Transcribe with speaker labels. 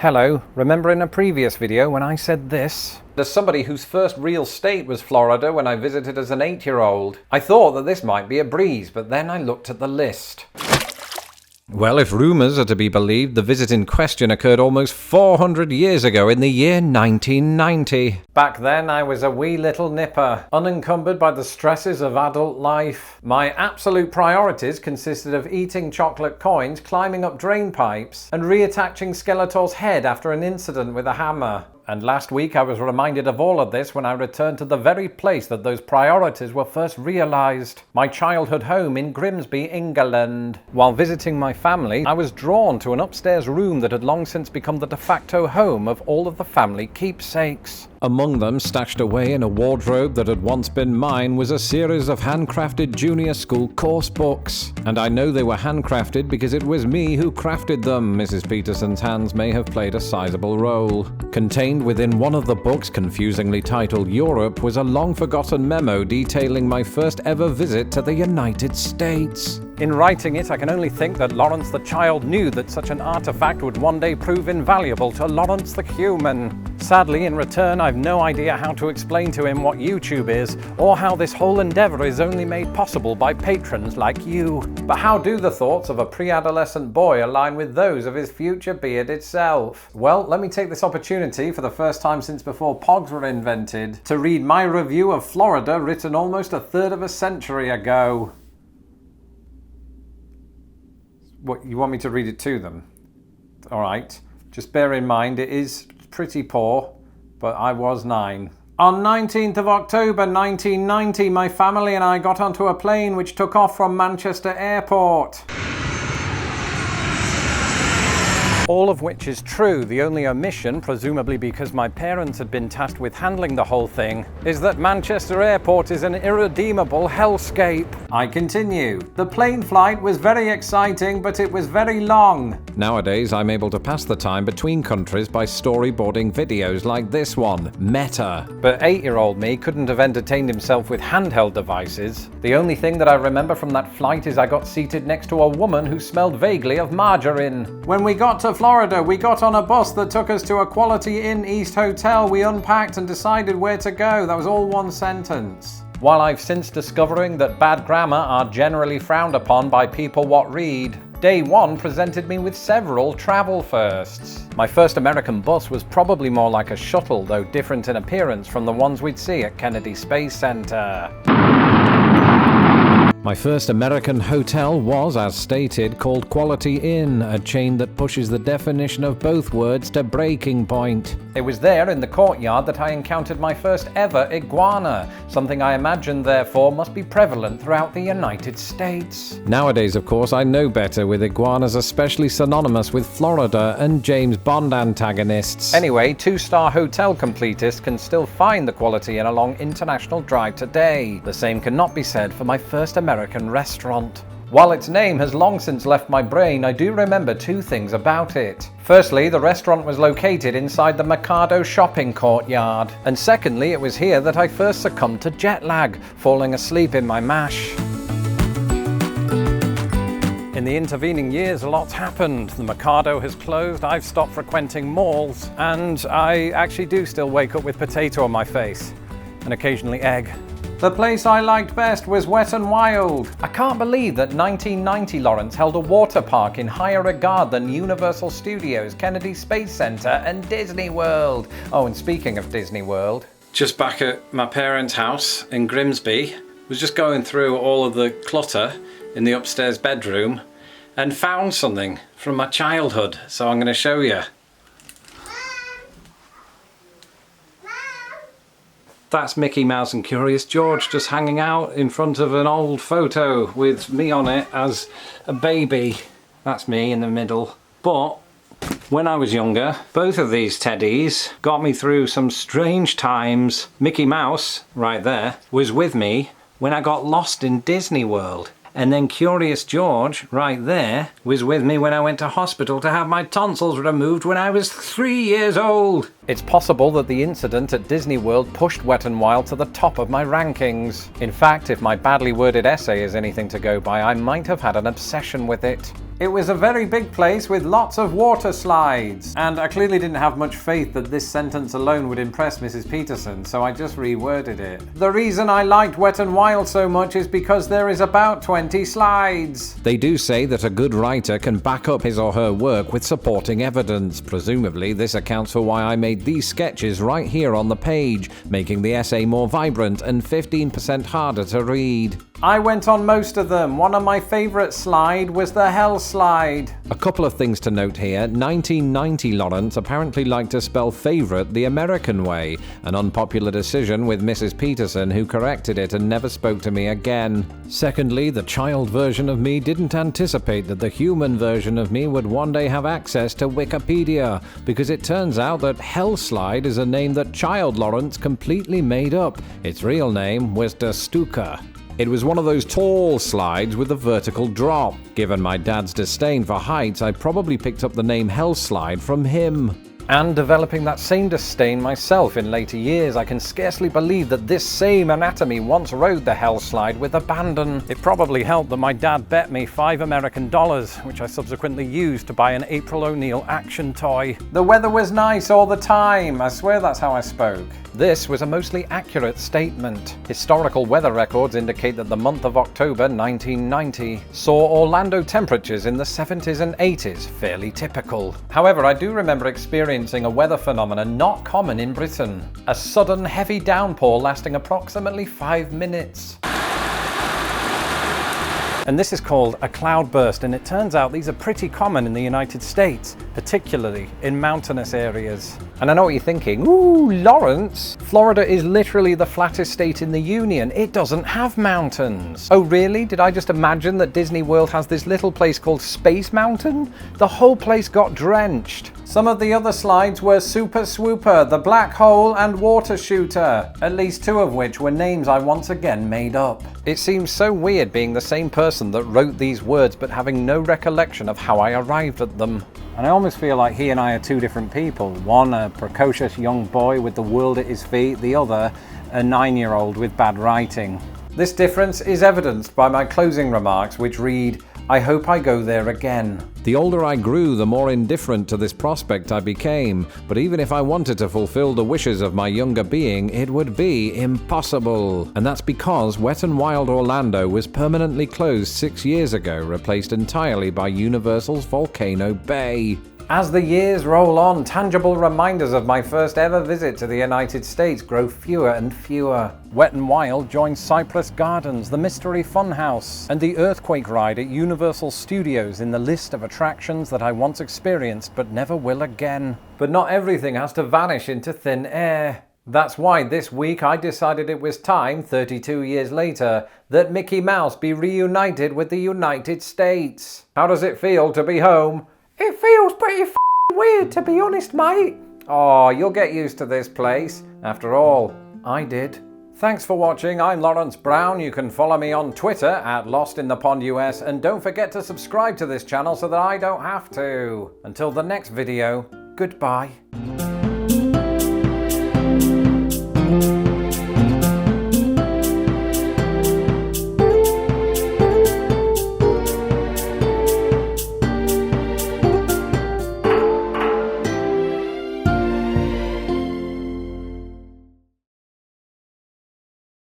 Speaker 1: Hello, remember in a previous video when I said this? As somebody whose first real state was Florida when I visited as an 8-year-old, I thought that this might be a breeze, but then I looked at the list. Well, if rumours are to be believed, the visit in question occurred almost 400 years ago in the year 1990. Back then, I was a wee little nipper, unencumbered by the stresses of adult life. My absolute priorities consisted of eating chocolate coins, climbing up drain pipes, and reattaching Skeletor's head after an incident with a hammer. And last week I was reminded of all of this when I returned to the very place that those priorities were first realised, my childhood home in Grimsby, England. While visiting my family, I was drawn to an upstairs room that had long since become the de facto home of all of the family keepsakes. Among them, stashed away in a wardrobe that had once been mine, was a series of handcrafted junior school course books. And I know they were handcrafted because it was me who crafted them. Mrs. Peterson's hands may have played a sizable role. Contained within one of the books, confusingly titled Europe, was a long-forgotten memo detailing my first ever visit to the United States. In writing it, I can only think that Lawrence the child knew that such an artifact would one day prove invaluable to Lawrence the human. Sadly, in return, I've no idea how to explain to him what YouTube is, or how this whole endeavour is only made possible by patrons like you. But how do the thoughts of a pre-adolescent boy align with those of his future bearded self? Well, let me take this opportunity, for the first time since before Pogs were invented, to read my review of Florida, written almost a third of a century ago. What, you want me to read it to them? Alright, just bear in mind it is pretty poor, but I was 9. On 19th of October 1990, my family and I got onto a plane which took off from Manchester Airport. All of which is true. The only omission, presumably because my parents had been tasked with handling the whole thing, is that Manchester Airport is an irredeemable hellscape. I continue. The plane flight was very exciting, but it was very long. Nowadays, I'm able to pass the time between countries by storyboarding videos like this one, Meta. But 8-year-old me couldn't have entertained himself with handheld devices. The only thing that I remember from that flight is I got seated next to a woman who smelled vaguely of margarine. When we got to Florida, we got on a bus that took us to a Quality Inn East hotel. We unpacked and decided where to go. That was all one sentence. While I've since discovering that bad grammar are generally frowned upon by people what read, Day 1 presented me with several travel firsts. My first American bus was probably more like a shuttle, though different in appearance from the ones we'd see at Kennedy Space Center. My first American hotel was, as stated, called Quality Inn, a chain that pushes the definition of both words to breaking point. It was there in the courtyard that I encountered my first ever iguana, something I imagine therefore must be prevalent throughout the United States. Nowadays, of course, I know better, with iguanas especially synonymous with Florida and James Bond antagonists. Anyway, 2-star hotel completists can still find the Quality Inn along International Drive today. The same cannot be said for my first American restaurant. While its name has long since left my brain, I do remember 2 things about it. Firstly, the restaurant was located inside the Mikado shopping courtyard. And secondly, it was here that I first succumbed to jet lag, falling asleep in my mash. In the intervening years, a lot's happened. The Mikado has closed, I've stopped frequenting malls, and I actually do still wake up with potato on my face, and occasionally egg. The place I liked best was Wet n Wild. I can't believe that 1990 Lawrence held a water park in higher regard than Universal Studios, Kennedy Space Center, and Disney World. Oh, and speaking of Disney World, just back at my parents' house in Grimsby, was just going through all of the clutter in the upstairs bedroom and found something from my childhood, so I'm going to show you. That's Mickey Mouse and Curious George just hanging out in front of an old photo with me on it as a baby. That's me in the middle. But when I was younger, both of these teddies got me through some strange times. Mickey Mouse, right there, was with me when I got lost in Disney World. And then Curious George, right there, was with me when I went to hospital to have my tonsils removed when I was 3 years old. It's possible that the incident at Disney World pushed Wet n Wild to the top of my rankings. In fact, if my badly worded essay is anything to go by, I might have had an obsession with it. It was a very big place with lots of water slides. And I clearly didn't have much faith that this sentence alone would impress Mrs. Peterson, so I just reworded it. The reason I liked Wet n Wild so much is because there is about 20 slides. They do say that a good writer can back up his or her work with supporting evidence. Presumably, this accounts for why I made these sketches right here on the page, making the essay more vibrant and 15% harder to read. I went on most of them. One of my favourite slide was the Hellslide. A couple of things to note here. 1990 Lawrence apparently liked to spell favourite the American way, an unpopular decision with Mrs. Peterson, who corrected it and never spoke to me again. Secondly, the child version of me didn't anticipate that the human version of me would one day have access to Wikipedia, because it turns out that Hellslide is a name that child Lawrence completely made up. Its real name was De Stuca. It was one of those tall slides with a vertical drop. Given my dad's disdain for heights, I probably picked up the name Hellslide from him. And developing that same disdain myself in later years, I can scarcely believe that this same anatomy once rode the Hellslide with abandon. It probably helped that my dad bet me $5 American, which I subsequently used to buy an April O'Neil action toy. The weather was nice all the time. I swear that's how I spoke. This was a mostly accurate statement. Historical weather records indicate that the month of October 1990 saw Orlando temperatures in the 70s and 80s, fairly typical. However, I do remember experiencing a weather phenomenon not common in Britain. A sudden heavy downpour lasting approximately 5 minutes. And this is called a cloudburst, and it turns out these are pretty common in the United States, particularly in mountainous areas. And I know what you're thinking, ooh, Lawrence, Florida is literally the flattest state in the Union. It doesn't have mountains. Oh really? Did I just imagine that Disney World has this little place called Space Mountain? The whole place got drenched. Some of the other slides were Super Swooper, the Black Hole, and Water Shooter, at least 2 of which were names I once again made up. It seems so weird being the same person that wrote these words but having no recollection of how I arrived at them. And I almost feel like he and I are 2 different people. One, a precocious young boy with the world at his feet, the other, a 9-year-old with bad writing. This difference is evidenced by my closing remarks, which read, I hope I go there again. The older I grew, the more indifferent to this prospect I became, but even if I wanted to fulfill the wishes of my younger being, it would be impossible. And that's because Wet n Wild Orlando was permanently closed 6 years ago, replaced entirely by Universal's Volcano Bay. As the years roll on, tangible reminders of my first ever visit to the United States grow fewer and fewer. Wet n Wild joins Cypress Gardens, the Mystery Funhouse, and the Earthquake Ride at Universal Studios in the list of attractions that I once experienced but never will again. But not everything has to vanish into thin air. That's why this week I decided it was time, 32 years later, that Mickey Mouse be reunited with the United States. How does it feel to be home? It feels pretty weird, to be honest, mate. Oh, you'll get used to this place. After all, I did. Thanks for watching. I'm Lawrence Brown. You can follow me on Twitter at LostInThePondUS, and don't forget to subscribe to this channel so that I don't have to. Until the next video, goodbye.